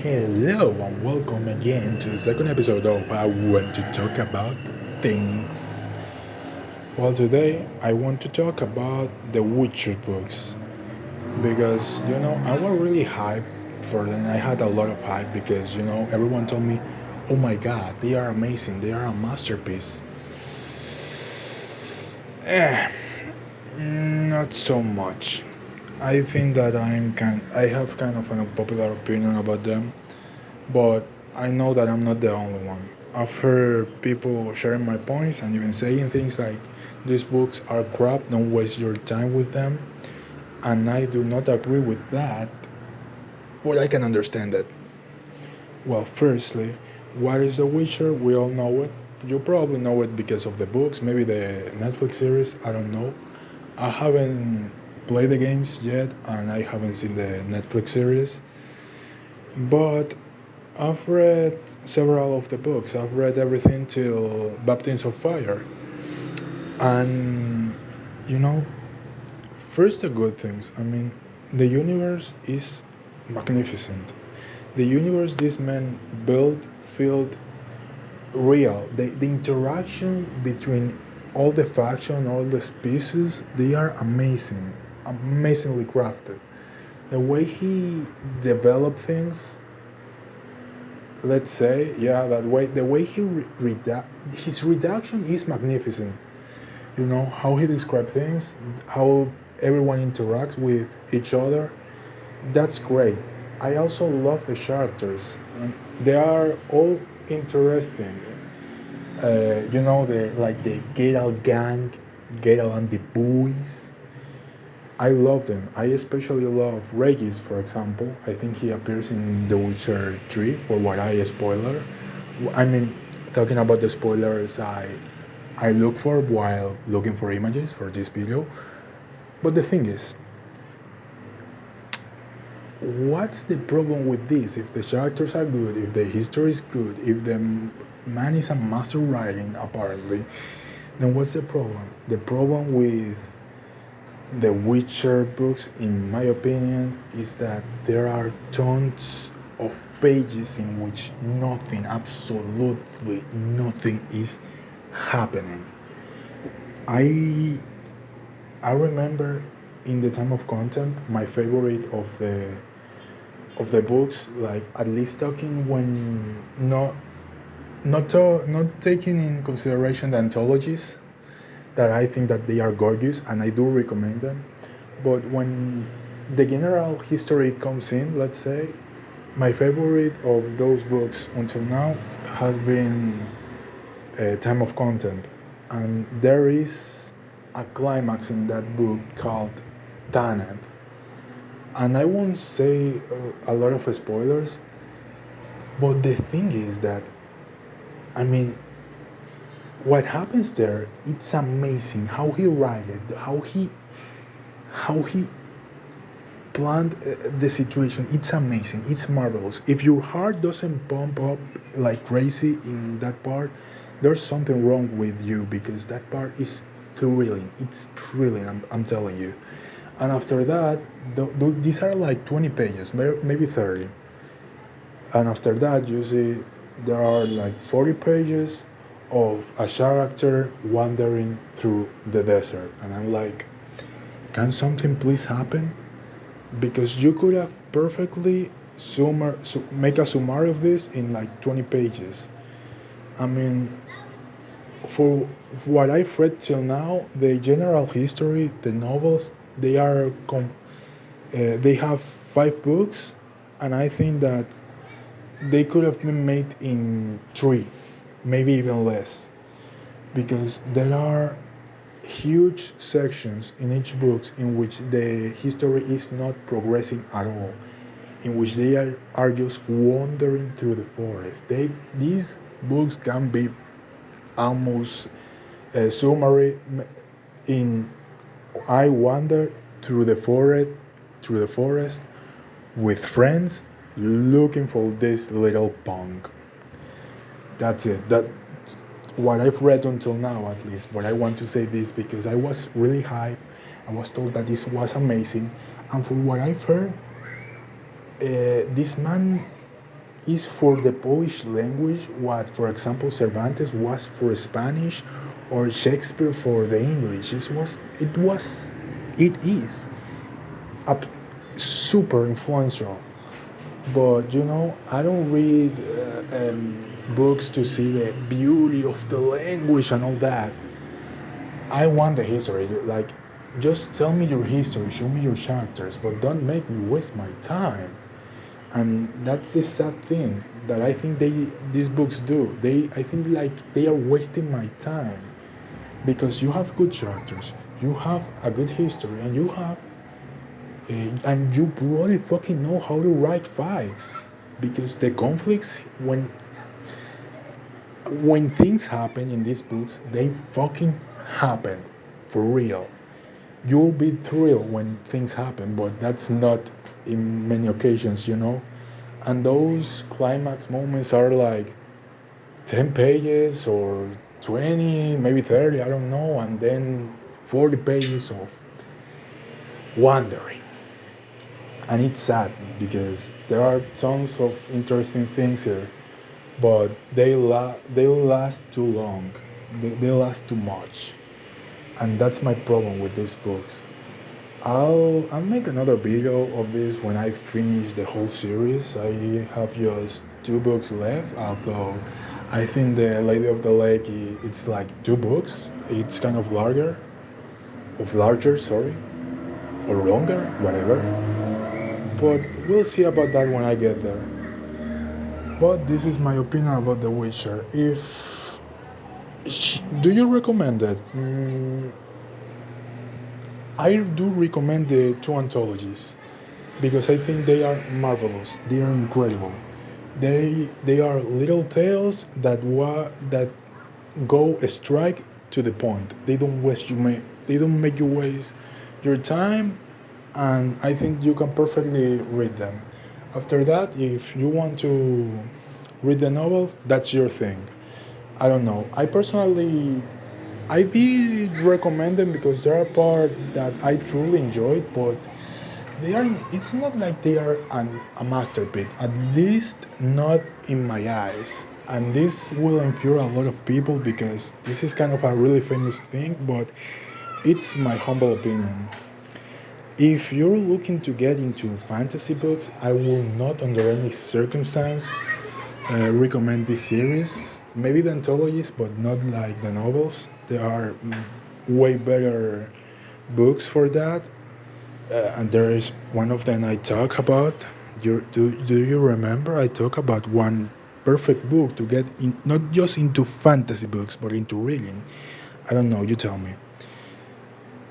Hello and welcome again to the second episode of I Want to Talk About Things. Well, today I want to talk about the Wicher books because I was really hyped for them. I had a lot of hype because everyone told me, "Oh my God, they are amazing! They are a masterpiece." Eh, not so much. I think that I have kind of an unpopular opinion about them, but I know that I'm not the only one. I've heard people sharing my points and even saying things like, these books are crap, don't waste your time with them. And I do not agree with that, but I can understand that. Well, firstly, what is The Witcher? We all know it. You probably know it because of the books, maybe the Netflix series, I don't know. I haven't played the games yet, and I haven't seen the Netflix series, but I've read several of the books. I've read everything till Baptism of Fire. And, you know, first the good things. I mean, the universe is magnificent. The universe this man built felt real. The interaction between all the faction, all the species, they are amazing. Amazingly crafted. The way he developed things, let's say, yeah, that way, the way his reduction is magnificent. How he describes things, how everyone interacts with each other. That's great. I also love the characters. They are all interesting. The Geralt gang, Geralt and the boys. I love them. I especially love Regis, for example. I think he appears in The Witcher 3, for what I spoiler. I mean, talking about the spoilers I look for while looking for images for this video. But the thing is, what's the problem with this? If the characters are good, if the history is good, if the man is a master writing, apparently, then what's the problem? The problem with the Witcher books, in my opinion, is that there are tons of pages in which nothing, absolutely nothing, is happening. I I remember in the time of content, my favorite of the books, like at least talking when not taking in consideration the anthologies, that I think that they are gorgeous and I do recommend them. But when the general history comes in, let's say, my favorite of those books until now has been Time of Content. And there is a climax in that book called Tanith. And I won't say a lot of spoilers, but the thing is that, I mean, what happens there, it's amazing how he wrote it, how he planned the situation. It's amazing. It's marvelous. If your heart doesn't pump up like crazy in that part, there's something wrong with you because that part is thrilling. It's thrilling. I'm telling you. And after that, these are like 20 pages, maybe 30. And after that, you see there are like 40 pages of a character wandering through the desert. And I'm like, can something please happen? Because you could have perfectly make a summary of this in like 20 pages. I mean, for what I've read till now, the general history, the novels, they have 5 books, and I think that they could have been made in 3, maybe even less, because there are huge sections in each book in which the history is not progressing at all, in which they are just wandering through the forest. These books can be almost a summary in I wander through the forest with friends looking for this little punk. That's it. That what I've read until now, at least. But I want to say this because I was really hyped. I was told that this was amazing, and for what I've heard, this man is for the Polish language what, for example, Cervantes was for Spanish or Shakespeare for the English. It is a super influential. But I don't read books to see the beauty of the language and all that. I want the history. Like, just tell me your history, show me your characters, but don't make me waste my time. And that's the sad thing that I think these books do. I think like they are wasting my time because you have good characters, you have a good history, and you really fucking know how to write fights because the conflicts when things happen in these books, they fucking happen for real. You'll be thrilled when things happen, but that's not in many occasions. And those climax moments are like 10 pages or 20, maybe 30, I don't know, and then 40 pages of wandering. And it's sad because there are tons of interesting things here, but they last too long. They last too much. And that's my problem with these books. I'll make another video of this when I finish the whole series. I have just two books left, although I think the Lady of the Lake it's like two books. It's kind of larger, sorry, or longer, whatever. But we'll see about that when I get there. But this is my opinion about The Witcher. If do you recommend it? I do recommend the two anthologies because I think they are marvelous. They are incredible. They are little tales that go strike to the point. They don't make you waste your time, and I think you can perfectly read them. After that, if you want to read the novels, that's your thing. I don't know. I did recommend them because there are parts that I truly enjoyed, but they are. It's not like they are a masterpiece. At least not in my eyes. And this will infuriate a lot of people because this is kind of a really famous thing, but it's my humble opinion. If you're looking to get into fantasy books, I will not, under any circumstance, recommend this series. Maybe the anthologies, but not like the novels. There are way better books for that. And there is one of them I talk about. Do you remember? I talk about one perfect book to get in, not just into fantasy books, but into reading. I don't know, you tell me.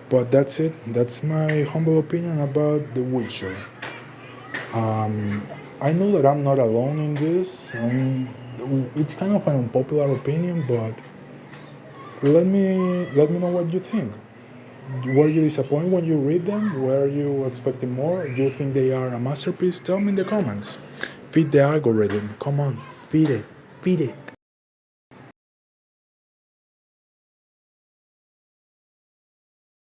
But that's it. That's my humble opinion about The Witcher. I know that I'm not alone in this, and it's kind of an unpopular opinion, but let me know what you think. Were you disappointed when you read them? Were you expecting more? Do you think they are a masterpiece? Tell me in the comments. Feed the algorithm. Come on, feed it, feed it.